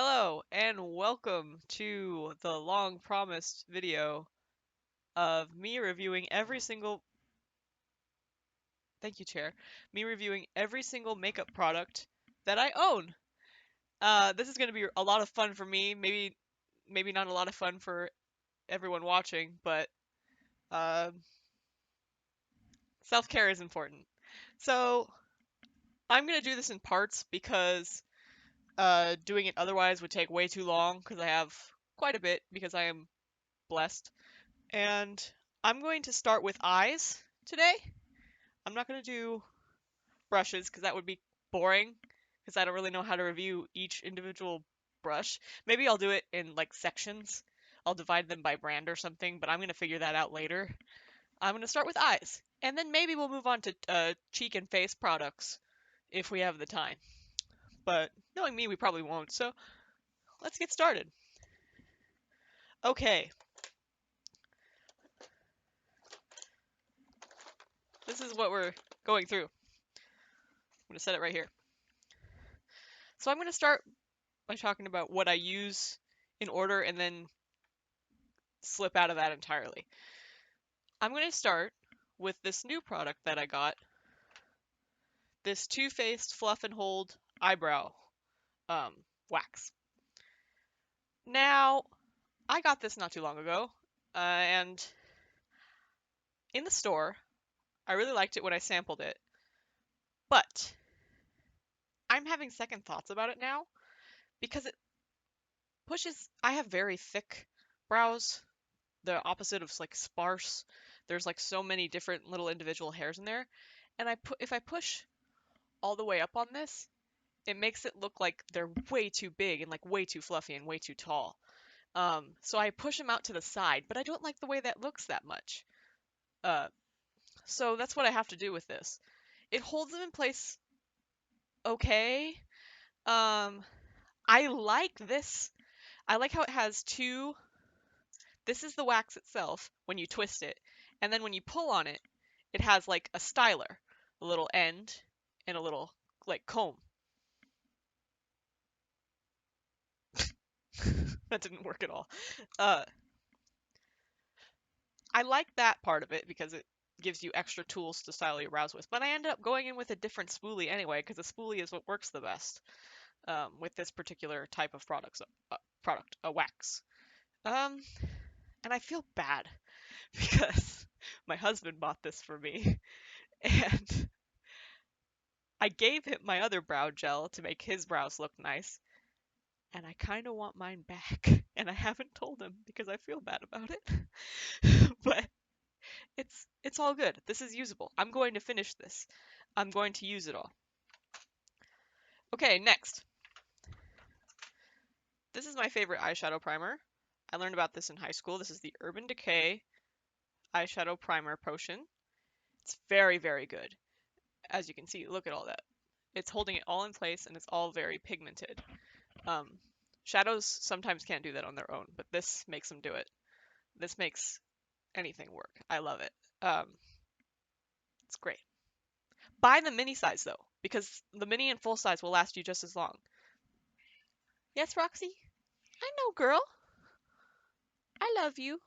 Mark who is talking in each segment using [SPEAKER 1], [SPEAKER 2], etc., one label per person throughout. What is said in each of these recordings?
[SPEAKER 1] Hello and welcome to the long promised video of me reviewing every single thank you chair me reviewing every single makeup product that I own. This is going to be a lot of fun for me, maybe not a lot of fun for everyone watching, but uh, self-care is important. So I'm going to do this in parts because doing it otherwise would take way too long because I have quite a bit because I am blessed. And I'm going to start with eyes today. I'm not going to do brushes because that would be boring because I don't really know how to review each individual brush. Maybe I'll do it in like sections. I'll divide them by brand or something, but I'm going to figure that out later. I'm going to start with eyes, and then maybe we'll move on to cheek and face products if we have the time. But knowing me, we probably won't, so let's get started. Okay, this is what we're going through. I'm going to set it right here. So I'm going to start by talking about what I use in order and then slip out of that entirely. I'm going to start with this new product that I got, this Too Faced Fluff and Hold Eyebrow um, Wax. Now, I got this not too long ago, and in the store, I really liked it when I sampled it, but I'm having second thoughts about it now because it pushes. I have very thick brows, the opposite of like sparse. There's like so many different little individual hairs in there, and if I push all the way up on this, it makes it look like they're way too big and like way too fluffy and way too tall. So I push them out to the side, but I don't like the way that looks that much. Uh, so that's what I have to do with this. It holds them in place okay. Um, I like this. I like how it has two. This is the wax itself when you twist it, and then when you pull on it, it has like a styler, a little end, and a little like comb. That didn't work at all. Uh, I like that part of it because it gives you extra tools to style your brows with. But I ended up going in with a different spoolie anyway because the spoolie is what works the best with this particular type of product, a wax. Um, and I feel bad because my husband bought this for me, and I gave him my other brow gel to make his brows look nice, and I kind of want mine back, and I haven't told him because I feel bad about it. But it's all good. This is usable. I'm going to finish this. I'm going to use it all. Okay, next. This is my favorite eyeshadow primer. I learned about this in high school. This is the Urban Decay eyeshadow primer potion. It's very, very good. As you can see, look at all that. It's holding it all in place and it's all very pigmented. Um, Shadows sometimes can't do that on their own, but this makes them do it. This makes anything work. I love it. It's great. Buy the mini size though, because the mini and full size will last you just as long. Yes, Roxy? I know, girl. I love you.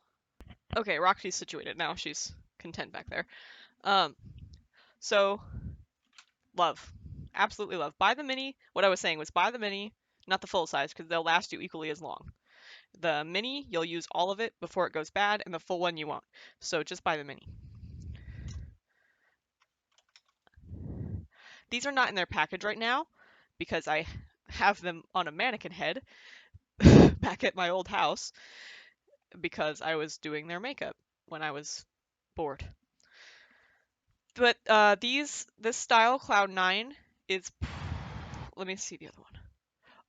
[SPEAKER 1] Okay, Roxy's situated now. She's content back there. Um, so love. Absolutely love. Buy the mini. What I was saying was buy the mini, not the full size, because they'll last you equally as long. The mini, you'll use all of it before it goes bad, and the full one you won't. So just buy the mini. These are not in their package right now because I have them on a mannequin head back at my old house because I was doing their makeup when I was bored. But this style Cloud 9 is. Let me see the other one.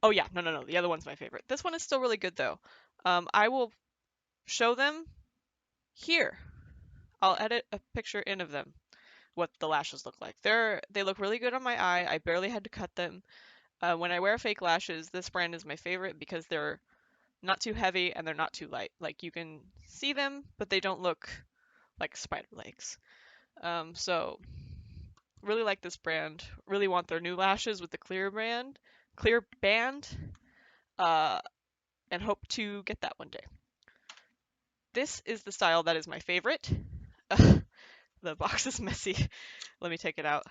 [SPEAKER 1] Oh yeah, no. The other one's my favorite. This one is still really good though. I will show them here. I'll edit a picture in of them, what the lashes look like. They look really good on my eye. I barely had to cut them. When I wear fake lashes, this brand is my favorite because they're not too heavy and they're not too light. Like you can see them, but they don't look like spider legs. So really like this brand. Really want their new lashes with the clear band. uh, and hope to get that one day. This is the style that is my favorite. The box is messy. Let me take it out.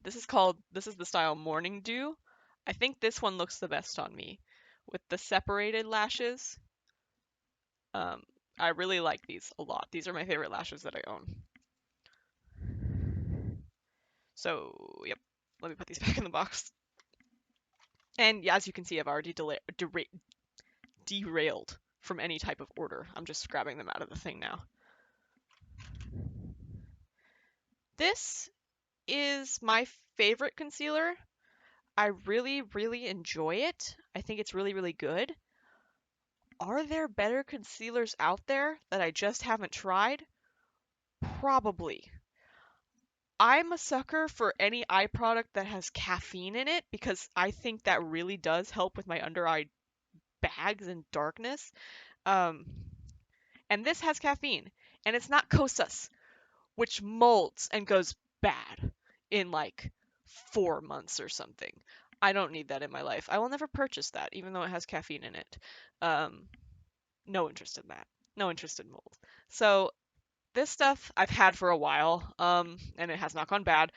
[SPEAKER 1] This is the style Morning Dew. I think this one looks the best on me with the separated lashes. Um, I really like these a lot. These are my favorite lashes that I own. So, yep, let me put these back in the box. And yeah, as you can see, I've already derailed from any type of order. I'm just grabbing them out of the thing now. This is my favorite concealer. I really, really enjoy it. I think it's really, really good. Are there better concealers out there that I just haven't tried? Probably. I'm a sucker for any eye product that has caffeine in it because I think that really does help with my under eye bags and darkness. Um, and this has caffeine, and it's not Kosas, which molds and goes bad in like 4 months or something. I don't need that in my life. I will never purchase that, even though it has caffeine in it. Um, no interest in that. No interest in mold. So this stuff I've had for a while, and it has not gone bad.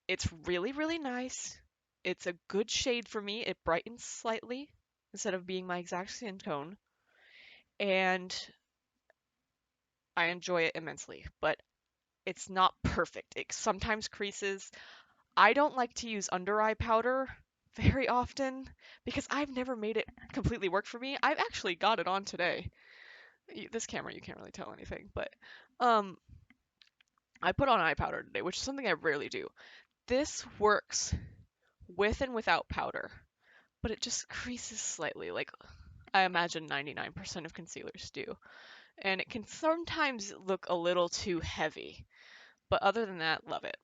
[SPEAKER 1] It's really, really nice. It's a good shade for me. It brightens slightly instead of being my exact skin tone, and I enjoy it immensely. But it's not perfect. It sometimes creases. I don't like to use under eye powder very often because I've never made it completely work for me. I've actually got it on today. This camera, you can't really tell anything, but um, I put on eye powder today, which is something I rarely do. This works with and without powder, but it just creases slightly, like I imagine 99% of concealers do. And it can sometimes look a little too heavy, but other than that, love it.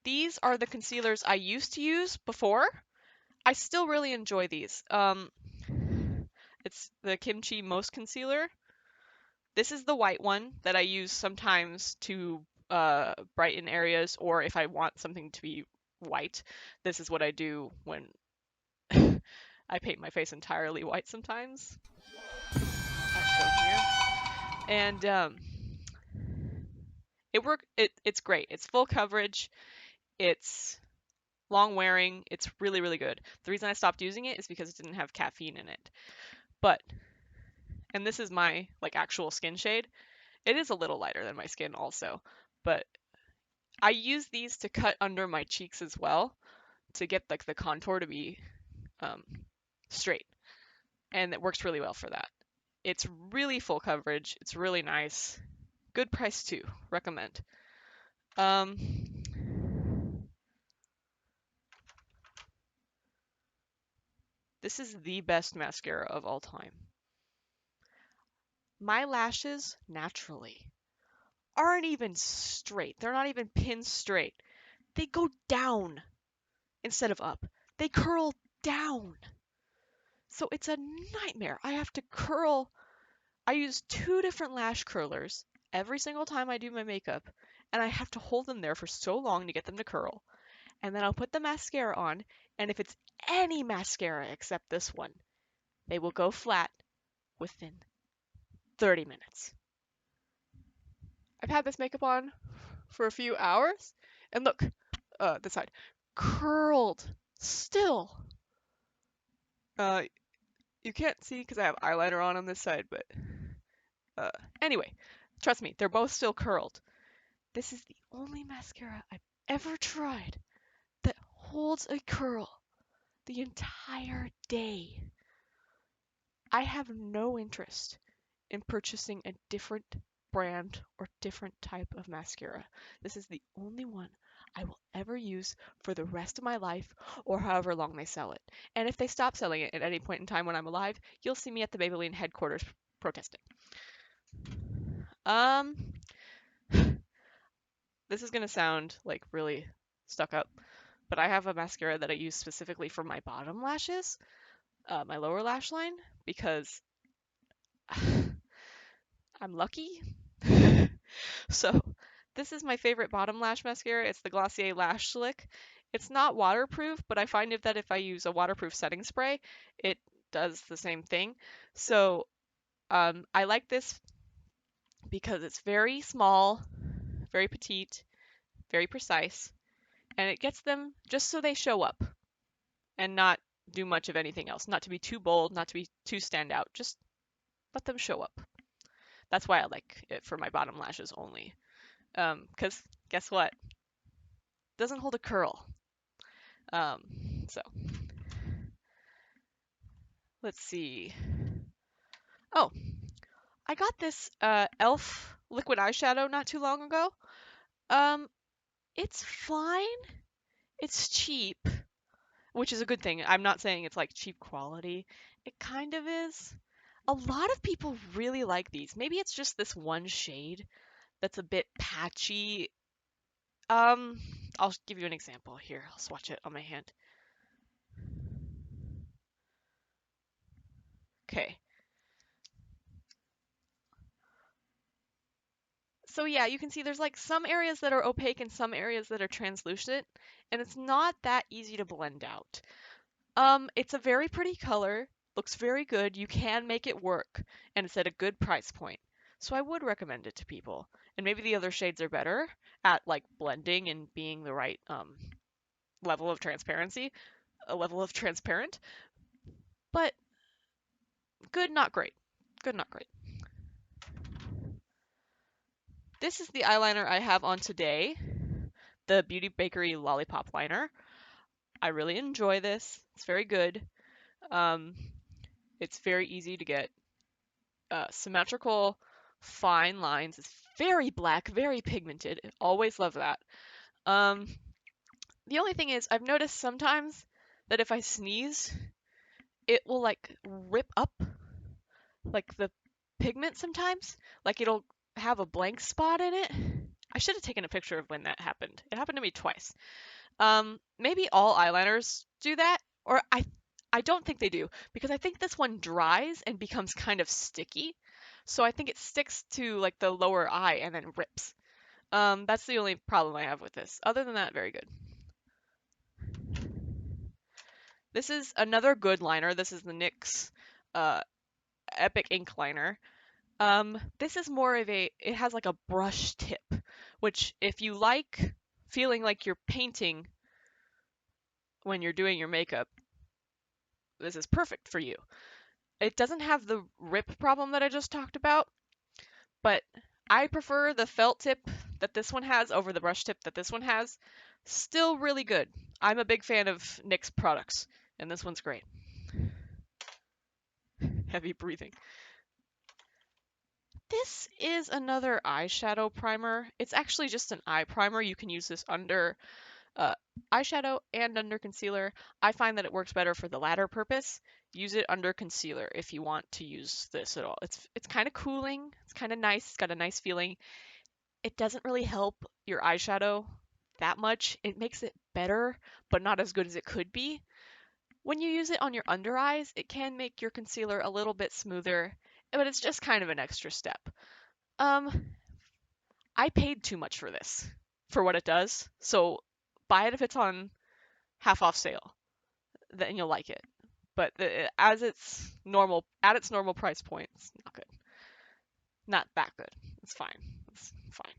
[SPEAKER 1] These are the concealers I used to use before. I still really enjoy these. It's the Kimchi Most Concealer. This is the white one that I use sometimes to brighten areas, or if I want something to be white. This is what I do when I paint my face entirely white sometimes, as shown here. And it's great. It's full coverage. It's long wearing. It's really, really good. The reason I stopped using it is because it didn't have caffeine in it. But, and this is my like actual skin shade. It is a little lighter than my skin also, but I use these to cut under my cheeks as well to get like the contour to be um, straight, and it works really well for that. It's really full coverage. It's really nice. Good price too. Recommend. Um, this is the best mascara of all time. My lashes, naturally, aren't even straight. They're not even pin straight. They go down instead of up. They curl down. So it's a nightmare. I have to curl. I use two different lash curlers every single time I do my makeup, and I have to hold them there for so long to get them to curl. And then I'll put the mascara on, and if it's any mascara except this one, they will go flat within 30 minutes. I've had this makeup on for a few hours, and look, this side, curled still. Uh, you can't see because I have eyeliner on this side, but uh, anyway, trust me, they're both still curled. This is the only mascara I've ever tried that holds a curl the entire day. I have no interest in purchasing a different brand or different type of mascara. This is the only one I will ever use for the rest of my life or however long they sell it. And if they stop selling it at any point in time when I'm alive, you'll see me at the Maybelline headquarters protesting. Um, this is gonna sound like really stuck up, but I have a mascara that I use specifically for my bottom lashes, my lower lash line, because I'm lucky. So this is my favorite bottom lash mascara. It's the Glossier Lash Slick. It's not waterproof, but I find that if I use a waterproof setting spray, it does the same thing. So I like this because it's very small, very petite, very precise, and it gets them just so they show up and not do much of anything else. Not to be too bold, not to be too stand out, just let them show up. That's why I like it for my bottom lashes only. Because guess what? It doesn't hold a curl. Um, so let's see. Oh, I got this e.l.f. liquid eyeshadow not too long ago. Um, it's fine. It's cheap, which is a good thing. I'm not saying it's like cheap quality. It kind of is. A lot of people really like these. Maybe it's just this one shade that's a bit patchy. Um, I'll give you an example here. I'll swatch it on my hand. Okay. So yeah, you can see there's like some areas that are opaque and some areas that are translucent, and it's not that easy to blend out. It's a very pretty color, looks very good. You can make it work, and it's at a good price point. So I would recommend it to people. And maybe the other shades are better at like blending and being the right level of transparency, a level of transparent, but good, not great. Good, not great. This is the eyeliner I have on today, the Beauty Bakery Lollipop Liner. I really enjoy this. It's very good. Um, it's very easy to get. Symmetrical, fine lines. It's very black, very pigmented. Always love that. Um, the only thing is, I've noticed sometimes that if I sneeze, it will like rip up like the pigment sometimes. Like it'll have a blank spot in it. I should have taken a picture of when that happened. It happened to me twice. Maybe all eyeliners do that, or I don't think they do because I think this one dries and becomes kind of sticky. So I think it sticks to like the lower eye and then rips. That's the only problem I have with this. Other than that, very good. This is another good liner. This is the NYX uh, Epic Ink Liner. This is more of it has like a brush tip, which if you like feeling like you're painting when you're doing your makeup, this is perfect for you. It doesn't have the rip problem that I just talked about, but I prefer the felt tip that this one has over the brush tip that this one has. Still really good. I'm a big fan of NYX products, and this one's great. Heavy breathing. This is another eyeshadow primer. It's actually just an eye primer. You can use this under uh, eyeshadow and under concealer. I find that it works better for the latter purpose. Use it under concealer if you want to use this at all. It's kind of cooling. It's kind of nice. It's got a nice feeling. It doesn't really help your eyeshadow that much. It makes it better, but not as good as it could be. When you use it on your under eyes, it can make your concealer a little bit smoother, but it's just kind of an extra step. Um, I paid too much for this for what it does, so buy it if it's on half off sale, then you'll like it. But as its normal price point, it's not good. Not that good. It's fine. It's fine.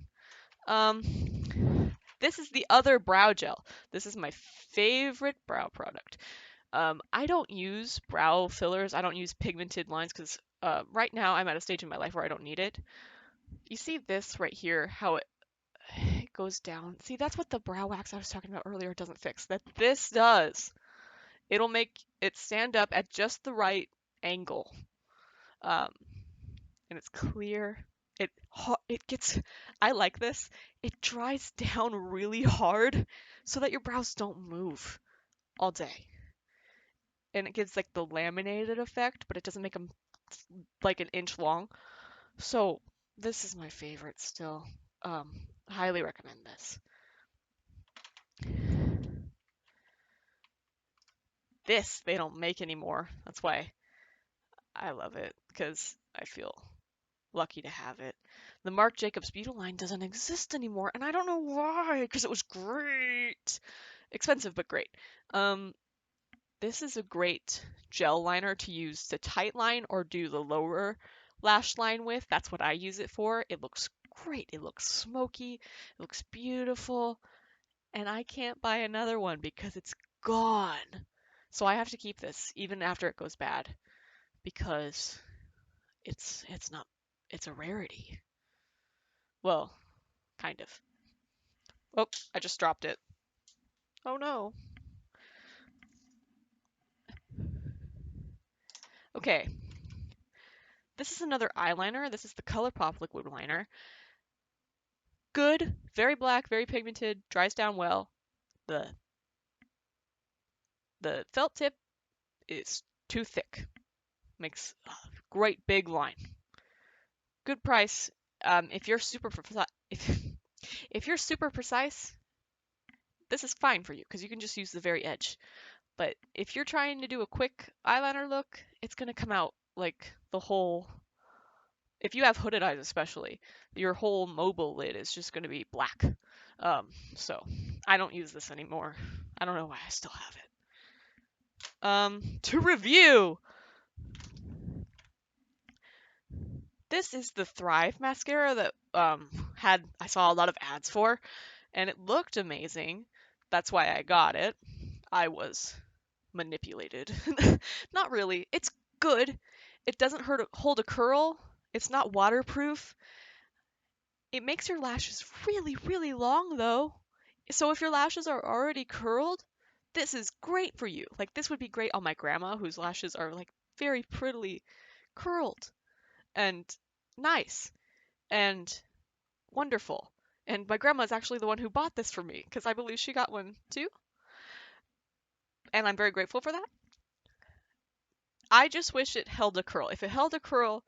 [SPEAKER 1] This is the other brow gel. This is my favorite brow product. I don't use brow fillers. I don't use pigmented lines because right now I'm at a stage in my life where I don't need it. You see this right here, how it goes down. See, that's what the brow wax I was talking about earlier doesn't fix. That this does. It'll make it stand up at just the right angle. Um, and it's clear. It gets I like this. It dries down really hard so that your brows don't move all day. And it gives like the laminated effect, but it doesn't make them like an inch long. So this is my favorite still. Highly recommend this. This they don't make anymore. That's why I love it because I feel lucky to have it. The Marc Jacobs Beauty line doesn't exist anymore, and I don't know why, because it was great. expensive but great. This is a great gel liner to use to tight line or do the lower lash line with. That's what I use it for. It looks great. It looks smoky. It looks beautiful. And I can't buy another one because it's gone. So I have to keep this even after it goes bad because it's not it's a rarity. Well, kind of. Oh, I just dropped it. Oh no. Okay. This is another eyeliner. This is the ColourPop liquid liner. Good, very black, very pigmented, dries down well. The the felt tip is too thick. Makes a great big line. Good price. If you're super if you're super precise, this is fine for you because you can just use the very edge. But if you're trying to do a quick eyeliner look, it's gonna come out like the whole. If you have hooded eyes, especially, your whole mobile lid is just gonna be black. So I don't use this anymore. I don't know why I still have it. To review, this is the Thrive mascara that I saw a lot of ads for, and it looked amazing. That's why I got it. I was manipulated. Not really. It's good. It doesn't hold a curl. It's not waterproof. It makes your lashes really, really long though. So if your lashes are already curled, this is great for you. Like this would be great on my grandma whose lashes are like very prettily curled and nice and wonderful. And my grandma is actually the one who bought this for me because I believe she got one too. And I'm very grateful for that. I just wish it held a curl. If it held a curl,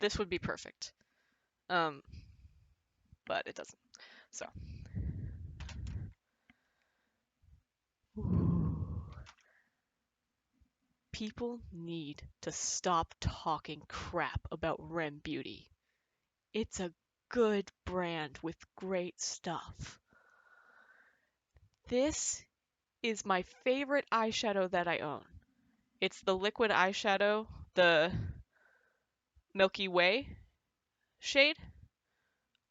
[SPEAKER 1] this would be perfect. Um, but it doesn't. So. People need to stop talking crap about Rem Beauty. It's a good brand with great stuff. This is my favorite eyeshadow that I own. It's the liquid eyeshadow, the Milky Way shade.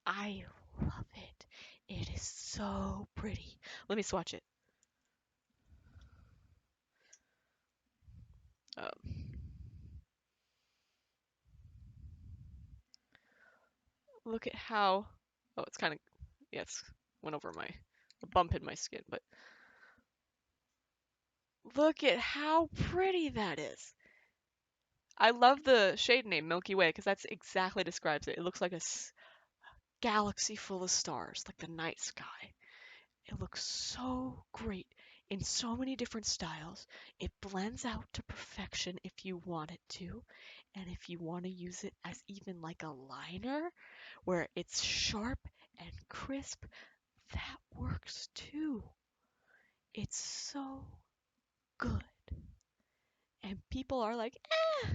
[SPEAKER 1] I love it. It is so pretty. Let me swatch it. Look at how. Oh, it's kind of. Yeah, it's went over my. A bump in my skin, but. Look at how pretty that is. I love the shade name Milky Way because that's exactly describes it. It looks like a galaxy full of stars, like the night sky. It looks so great in so many different styles. It blends out to perfection if you want it to. And if you want to use it as even like a liner where it's sharp and crisp, that works too. It's so good. And people are like, eh.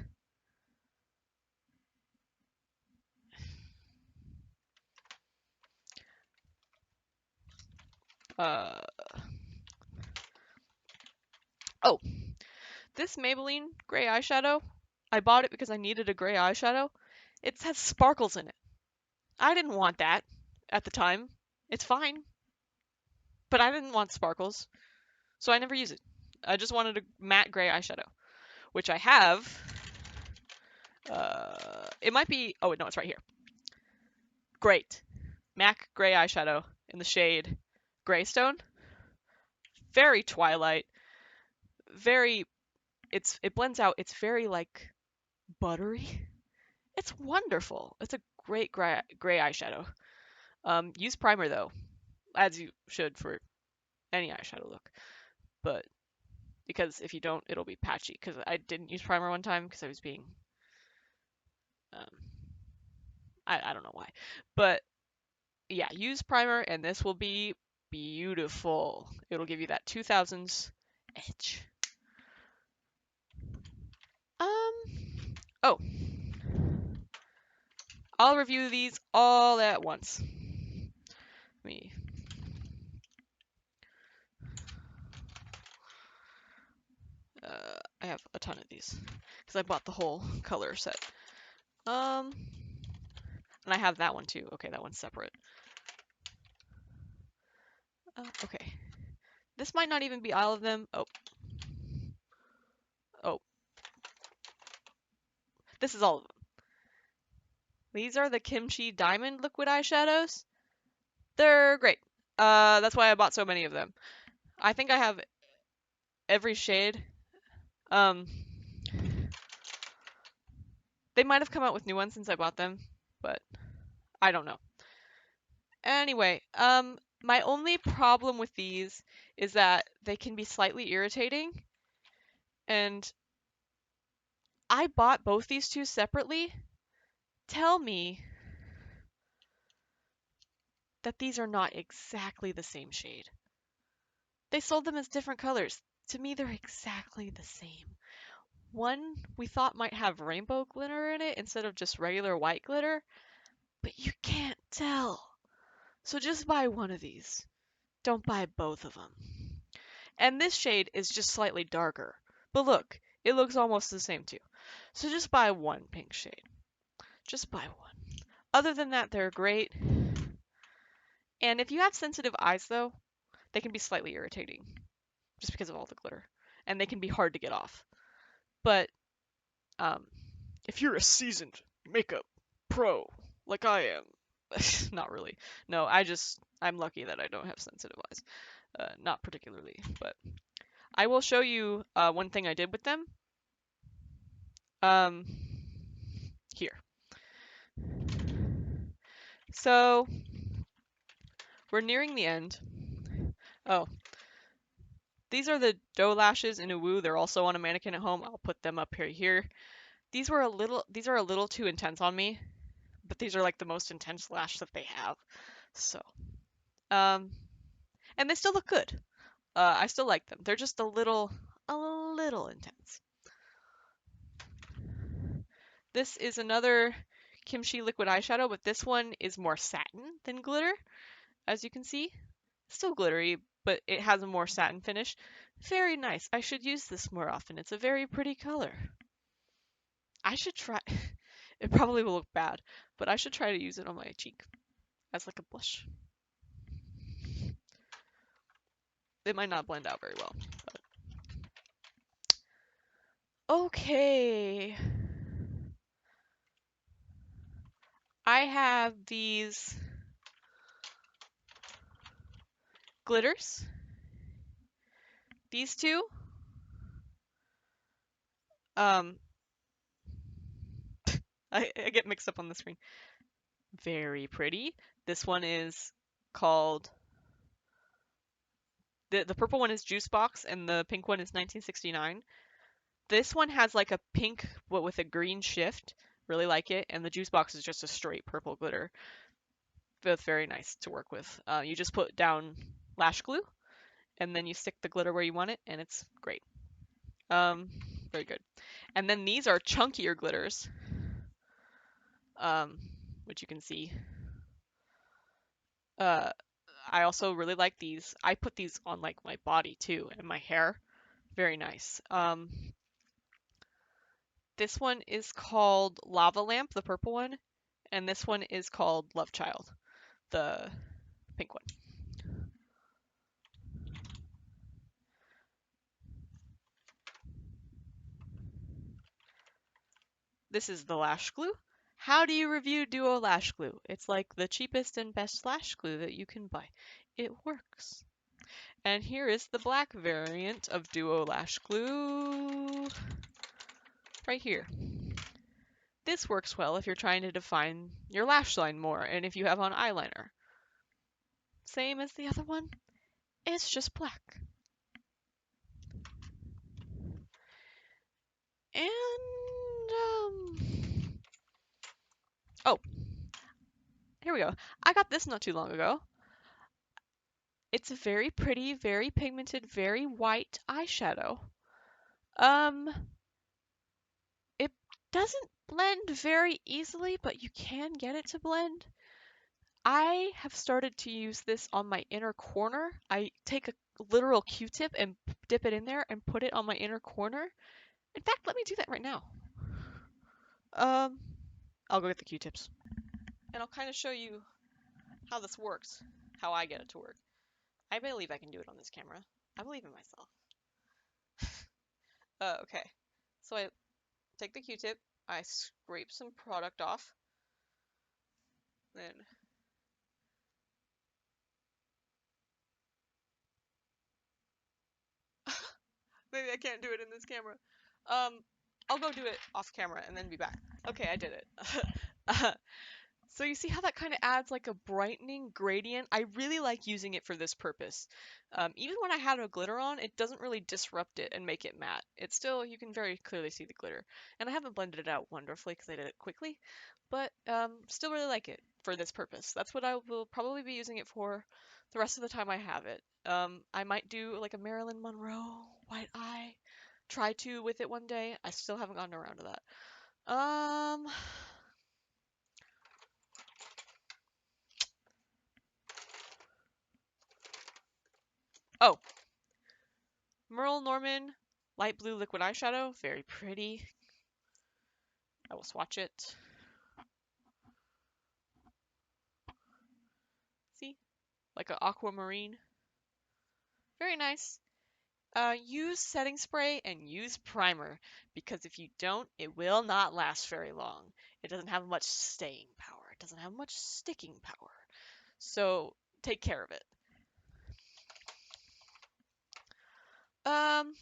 [SPEAKER 1] Uh, oh, this Maybelline gray eyeshadow, I bought it because I needed a gray eyeshadow. It has sparkles in it. I didn't want that at the time. It's fine, but I didn't want sparkles, so I never use it. I just wanted a matte gray eyeshadow, which I have. It might be. Oh no, it's right here. Great, MAC gray eyeshadow in the shade Greystone. Very Twilight. Very. It blends out. It's very like buttery. It's wonderful. It's a great gray eyeshadow. Use primer though, as you should for any eyeshadow look. But because if you don't, it'll be patchy. Because I didn't use primer one time because I was being, um, I don't know why. But yeah, use primer and this will be beautiful. It'll give you that 2000s edge. Oh, I'll review these all at once. Me. have a ton of these because I bought the whole color set. And I have that one too. Okay, that one's separate. Okay. This might not even be all of them. Oh. Oh. This is all of them. These are the Kimchi Diamond Liquid Eyeshadows. They're great. That's why I bought so many of them. I think I have every shade. They might have come out with new ones since I bought them, but I don't know. Anyway, my only problem with these is that they can be slightly irritating, and I bought both these two separately. Tell me that these are not exactly the same shade. They sold them as different colors. To me, they're exactly the same. One we thought might have rainbow glitter in it instead of just regular white glitter, but you can't tell. So just buy one of these. Don't buy both of them. And this shade is just slightly darker. But look, it looks almost the same too. So just buy one pink shade. Just buy one. Other than that, they're great. And if you have sensitive eyes though, they can be slightly irritating just because of all the glitter. And they can be hard to get off. But if you're a seasoned makeup pro like I am, not really. No, I'm lucky that I don't have sensitive eyes. Not particularly, but I will show you one thing I did with them. Here. So we're nearing the end. Oh, these are the doe lashes in Uwu. They're also on a mannequin at home. I'll put them up here. These are a little too intense on me, but these are like the most intense lash that they have. So, and they still look good. I still like them. They're just a little intense. This is another Kimchi liquid eyeshadow, but this one is more satin than glitter, as you can see. Still glittery, but it has a more satin finish. Very nice. I should use this more often. It's a very pretty color. I should try. It probably will look bad, but I should try to use it on my cheek as like a blush. It might not blend out very well. But... Okay. I have these glitters. These two. I get mixed up on the screen. Very pretty. This one is called the purple one is Juice Box and the pink one is 1969. This one has like a pink but with a green shift. Really like it. And the Juice Box is just a straight purple glitter. Both very nice to work with. You just put down lash glue and then you stick the glitter where you want it and it's great. Very good. And then these are chunkier glitters, which you can see. I also really like these. I put these on like my body too and my hair. Very nice. This one is called Lava Lamp, the purple one, and this one is called Love Child, the pink one. This is the lash glue. How do you review Duo lash glue? It's like the cheapest and best lash glue that you can buy. It works. And here is the black variant of Duo lash glue. Right here. This works well if you're trying to define your lash line more and if you have on eyeliner. Same as the other one, it's just black. And, oh, here we go. I got this not too long ago. It's a very pretty, very pigmented, very white eyeshadow. It doesn't blend very easily, but you can get it to blend. I have started to use this on my inner corner. I take a literal Q-tip and dip it in there and put it on my inner corner. In fact, let me do that right now. I'll go get the Q-tips. And I'll kind of show you how this works, how I get it to work. I believe I can do it on this camera. I believe in myself. Okay. So I take the Q-tip, I scrape some product off, then maybe I can't do it in this camera. I'll go do it off camera and then be back. Okay, I did it. So you see how that kind of adds like a brightening gradient? I really like using it for this purpose. Even when I had a glitter on, it doesn't really disrupt it and make it matte. It's still, you can very clearly see the glitter. And I haven't blended it out wonderfully because I did it quickly, but still really like it for this purpose. That's what I will probably be using it for the rest of the time I have it. I might do like a Marilyn Monroe white eye, try to with it one day. I still haven't gotten around to that. Oh, Merle Norman light blue liquid eyeshadow, very pretty. I will swatch it. See, like an aquamarine. Very nice. Use setting spray and use primer because if you don't, it will not last very long. It doesn't have much staying power. It doesn't have much sticking power. So take care of it. Um,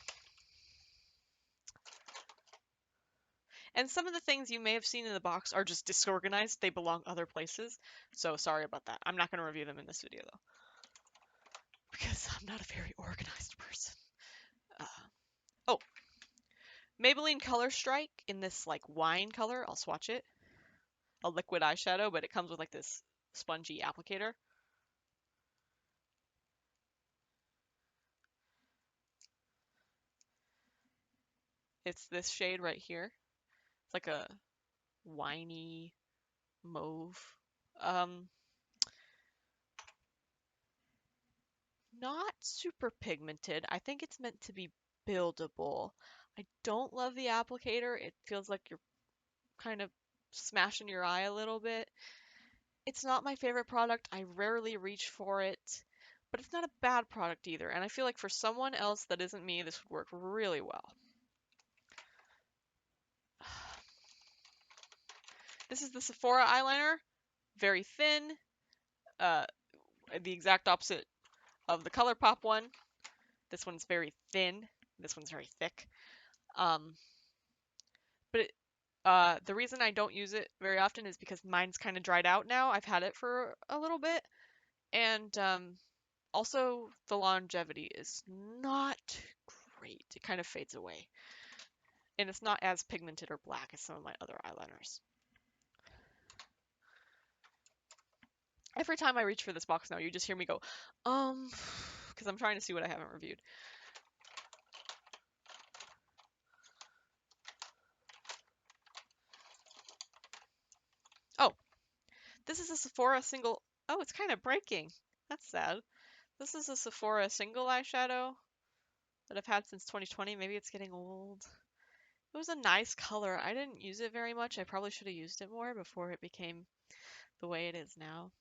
[SPEAKER 1] and some of the things you may have seen in the box are just disorganized. They belong other places. So sorry about that. I'm not going to review them in this video though, because I'm not a very organized person. Oh, Maybelline Color Strike in this like wine color. I'll swatch it. A liquid eyeshadow, but it comes with like this spongy applicator. It's this shade right here. It's like a winey mauve. Um, Not super pigmented. I think it's meant to be buildable. I don't love the applicator. It feels like you're kind of smashing your eye a little bit. It's not my favorite product. I rarely reach for it, but it's not a bad product either. And I feel like for someone else that isn't me, this would work really well. This is the Sephora eyeliner, very thin, uh, the exact opposite of the ColourPop one. This one's very thin. This one's very thick. Um, but the reason I don't use it very often is because mine's kind of dried out now. I've had it for a little bit, and also the longevity is not great. It kind of fades away, and it's not as pigmented or black as some of my other eyeliners. Every time I reach for this box now, you just hear me go, because I'm trying to see what I haven't reviewed. Oh, this is a Sephora single. Oh, it's kind of breaking. That's sad. This is a Sephora single eyeshadow that I've had since 2020. Maybe it's getting old. It was a nice color. I didn't use it very much. I probably should have used it more before it became the way it is now.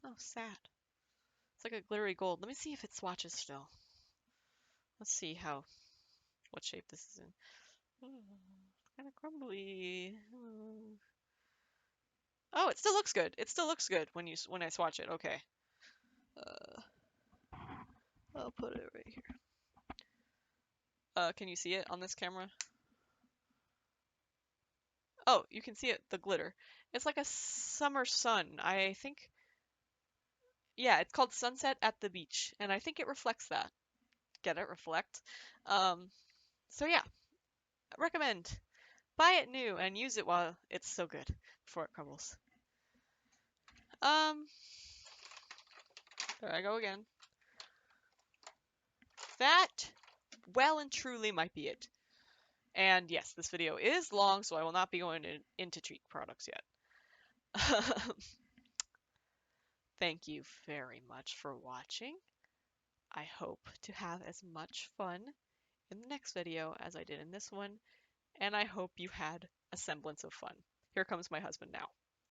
[SPEAKER 1] Oh, sad. It's like a glittery gold. Let me see if it swatches still. Let's see what shape this is in. Oh, kind of crumbly. Oh, it still looks good. It still looks good when I swatch it. Okay. Uh, I'll put it right here. Can you see it on this camera? Oh, you can see it, the glitter. It's like a summer sun. I think, yeah, it's called Sunset at the Beach, and I think it reflects that. Get it? Reflect. Um, so yeah, recommend. Buy it new and use it while it's so good before it crumbles. Um, there I go again. That well and truly might be it. And yes, this video is long, so I will not be going into treat products yet. Thank you very much for watching. I hope to have as much fun in the next video as I did in this one, and I hope you had a semblance of fun. Here comes my husband now.